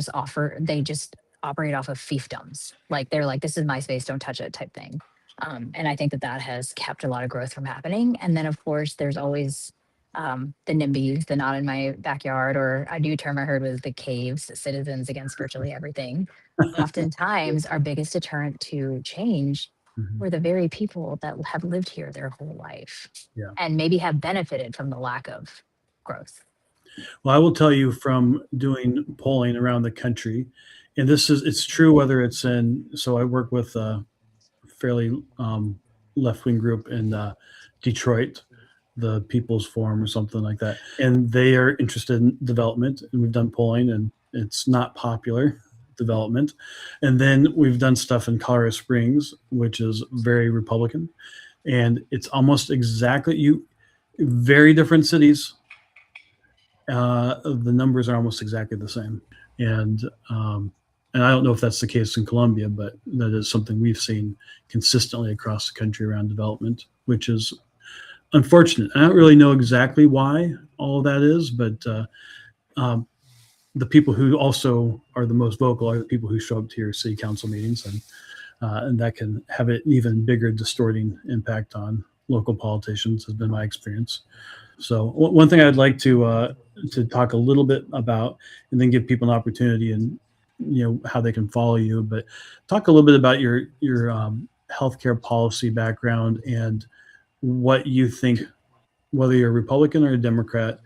they just operate off of fiefdoms. Like they're like, this is my space, don't touch it type thing. And I think that that has kept a lot of growth from happening. And then, of course, there's always the NIMBYs, the not in my backyard, or a new term I heard was the caves, citizens against virtually everything. Oftentimes, our biggest deterrent to change Mhm. were the very people that have lived here their whole life Yeah. and maybe have benefited from the lack of growth. Well, I will tell you from doing polling around the country, and it's true whether it's in. So I work with a fairly left wing group in Detroit, the People's Forum or something like that, and they are interested in development. And we've done polling, and it's not popular development. And then we've done stuff in Colorado Springs, which is very Republican, and it's almost exactly very different cities. The numbers are almost exactly the same, and I don't know if that's the case in Columbia, but that is something we've seen consistently across the country around development, which is unfortunate. I don't really know exactly why all of that is, but the people who also are the most vocal are the people who show up to your city council meetings, and that can have an even bigger distorting impact on local politicians, has been my experience. So one thing I'd like to talk a little bit about, and then give people an opportunity and how they can follow you, but talk a little bit about your healthcare policy background and what you think, whether you're a Republican or a Democrat,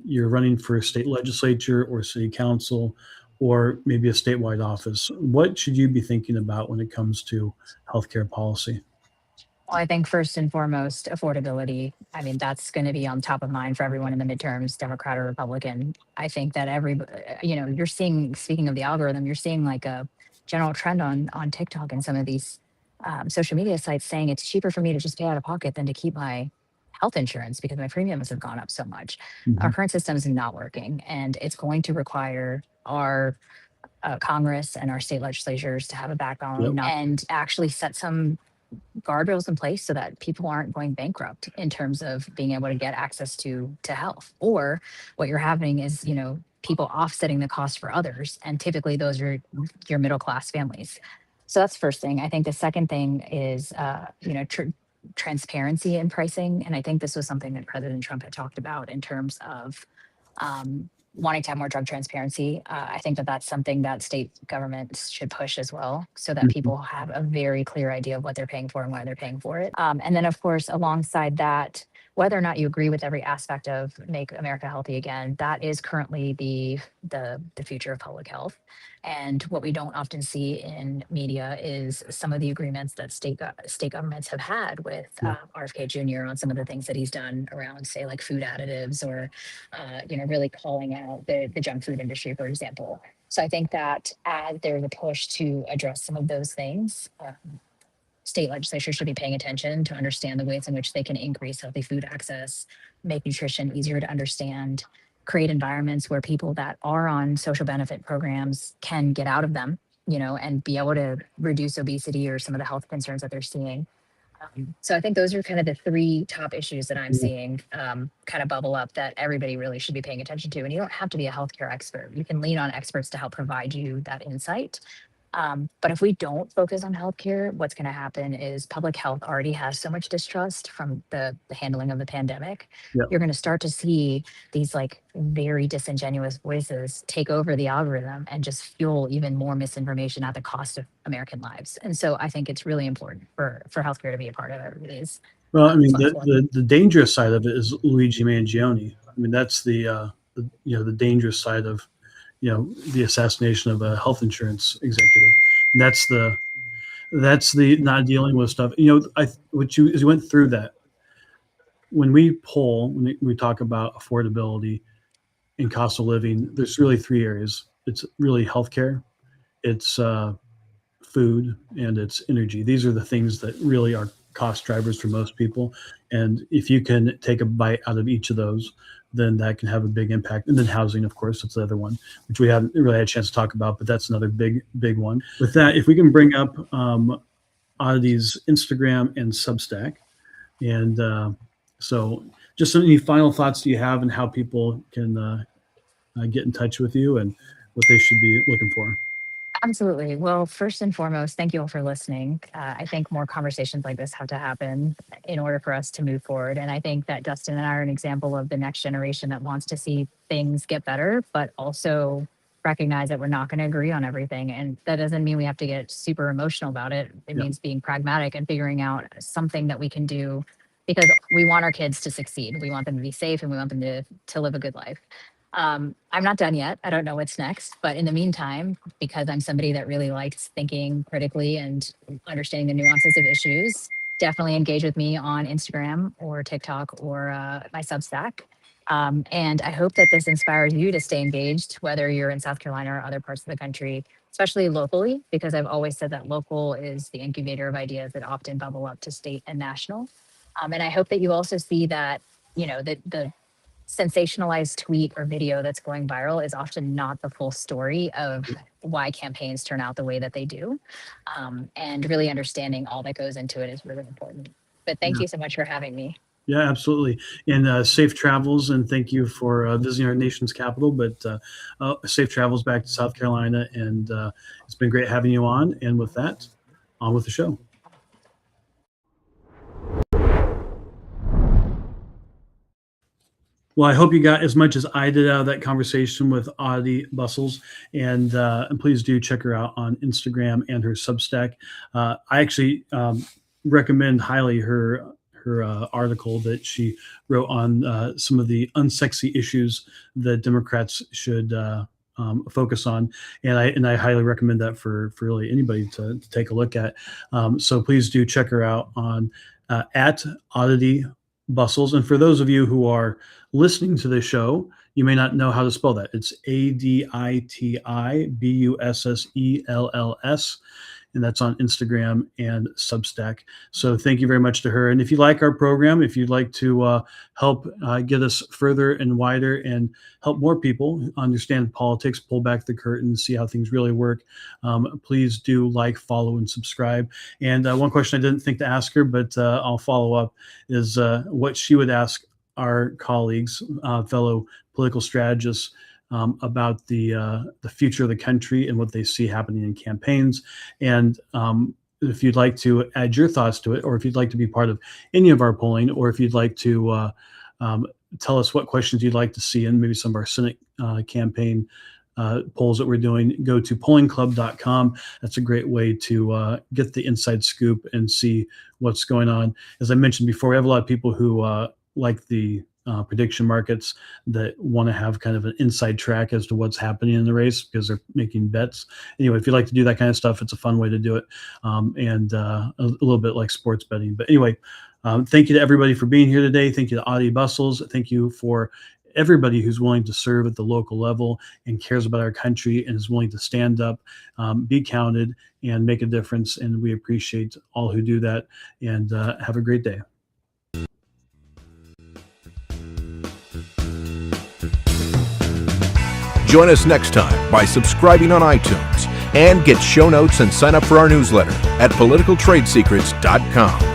you're running for a state legislature or city council, or maybe a statewide office. What should you be thinking about when it comes to healthcare policy? Well, I think first and foremost, affordability. I mean, that's going to be on top of mind for everyone in the midterms, Democrat or Republican. I think that you're seeing, speaking of the algorithm, you're seeing like a general trend on TikTok and some of these social media sites saying it's cheaper for me to just pay out of pocket than to keep my health insurance because my premiums have gone up so much. Our Mhm. current system is not working, and it's going to require our Congress and our state legislatures to have a Yep. backbone and actually set some guardrails in place so that people aren't going bankrupt in terms of being able to get access to health. Or what you're having is, people offsetting the cost for others, and typically those are your middle class families. So that's the first thing. I think the second thing is transparency in pricing, and I think this was something that President Trump had talked about in terms of wanting to have more drug transparency. I think that that's something that state governments should push as well, so that Mhm. people have a very clear idea of what they're paying for and why they're paying for it. And then, of course, alongside that, whether or not you agree with every aspect of Make America Healthy Again, that is currently the future of public health. And what we don't often see in media is some of the agreements that state governments have had with RFK Jr. on some of the things that he's done around, say, like food additives or, really calling out the junk food industry, for example. So I think that as there's a push to address some of those things, state legislatures should be paying attention to understand the ways in which they can increase healthy food access, make nutrition easier to understand, create environments where people that are on social benefit programs can get out of them, and be able to reduce obesity or some of the health concerns that they're seeing. So I think those are kind of the three top issues that I'm seeing kind of bubble up that everybody really should be paying attention to. And you don't have to be a healthcare expert. You can lean on experts to help provide you that insight. But if we don't focus on healthcare, what's going to happen is public health already has so much distrust from the handling of the pandemic. Yeah. You're going to start to see these like very disingenuous voices take over the algorithm and just fuel even more misinformation at the cost of American lives. And so I think it's really important for healthcare to be a part of everybody's. Well, I mean, platform. the dangerous side of it is Luigi Mangione. I mean, that's the dangerous side of the assassination of a health insurance executive. And that's the not dealing with stuff. As you went through that, when we talk about affordability and cost of living, there's really three areas. It's really healthcare, it's food, and it's energy. These are the things that really are cost drivers for most people. And if you can take a bite out of each of those, then that can have a big impact. And then housing, of course, that's the other one, which we haven't really had a chance to talk about, but that's another big one. With that, if we can bring up Aditi's Instagram and Substack. And so just any final thoughts do you have and how people can get in touch with you and what they should be looking for? Absolutely. Well, first and foremost, thank you all for listening. I think more conversations like this have to happen in order for us to move forward. And I think that Dustin and I are an example of the next generation that wants to see things get better, but also recognize that we're not going to agree on everything. And that doesn't mean we have to get super emotional about it. It means being pragmatic and figuring out something that we can do because we want our kids to succeed. We want them to be safe and we want them to live a good life. I'm not done yet. I don't know what's next, but in the meantime, because I'm somebody that really likes thinking critically and understanding the nuances of issues, definitely engage with me on Instagram or TikTok or my Substack. And I hope that this inspires you to stay engaged, whether you're in South Carolina or other parts of the country, especially locally, because I've always said that local is the incubator of ideas that often bubble up to state and national. And I hope that you also see that, the sensationalized tweet or video that's going viral is often not the full story of why campaigns turn out the way that they do. And really understanding all that goes into it is really important. But thank you so much for having me. Yeah, absolutely. And safe travels. And thank you for visiting our nation's capital, but safe travels back to South Carolina. And it's been great having you on. And with that, on with the show. Well, I hope you got as much as I did out of that conversation with Aditi Bussells, and please do check her out on Instagram and her Substack. I actually recommend highly her article that she wrote on some of the unsexy issues that Democrats should focus on, and I highly recommend that for really anybody to take a look at. So please do check her out on at Aditi Bussells. And for those of you who are listening to this show, you may not know how to spell that. It's ADITI BUSSELLS, and that's on Instagram and Substack. So thank you very much to her. And if you like our program, if you'd like to help get us further and wider and help more people understand politics, pull back the curtain, see how things really work, please do like, follow, and subscribe. And one question I didn't think to ask her, but I'll follow up, is what she would ask our colleagues, fellow political strategists, about the future of the country and what they see happening in campaigns. And if you'd like to add your thoughts to it, or if you'd like to be part of any of our polling, or if you'd like to tell us what questions you'd like to see in maybe some of our Senate campaign polls that we're doing, go to pollingclub.com. That's a great way to get the inside scoop and see what's going on. As I mentioned before, we have a lot of people who like the prediction markets that want to have kind of an inside track as to what's happening in the race because they're making bets. Anyway, if you like to do that kind of stuff, it's a fun way to do it, and a little bit like sports betting. But anyway, thank you to everybody for being here today. Thank you to Aditi Bussells. Thank you for everybody who's willing to serve at the local level and cares about our country and is willing to stand up, be counted, and make a difference. And we appreciate all who do that. And have a great day. Join us next time by subscribing on iTunes and get show notes and sign up for our newsletter at politicaltradesecrets.com.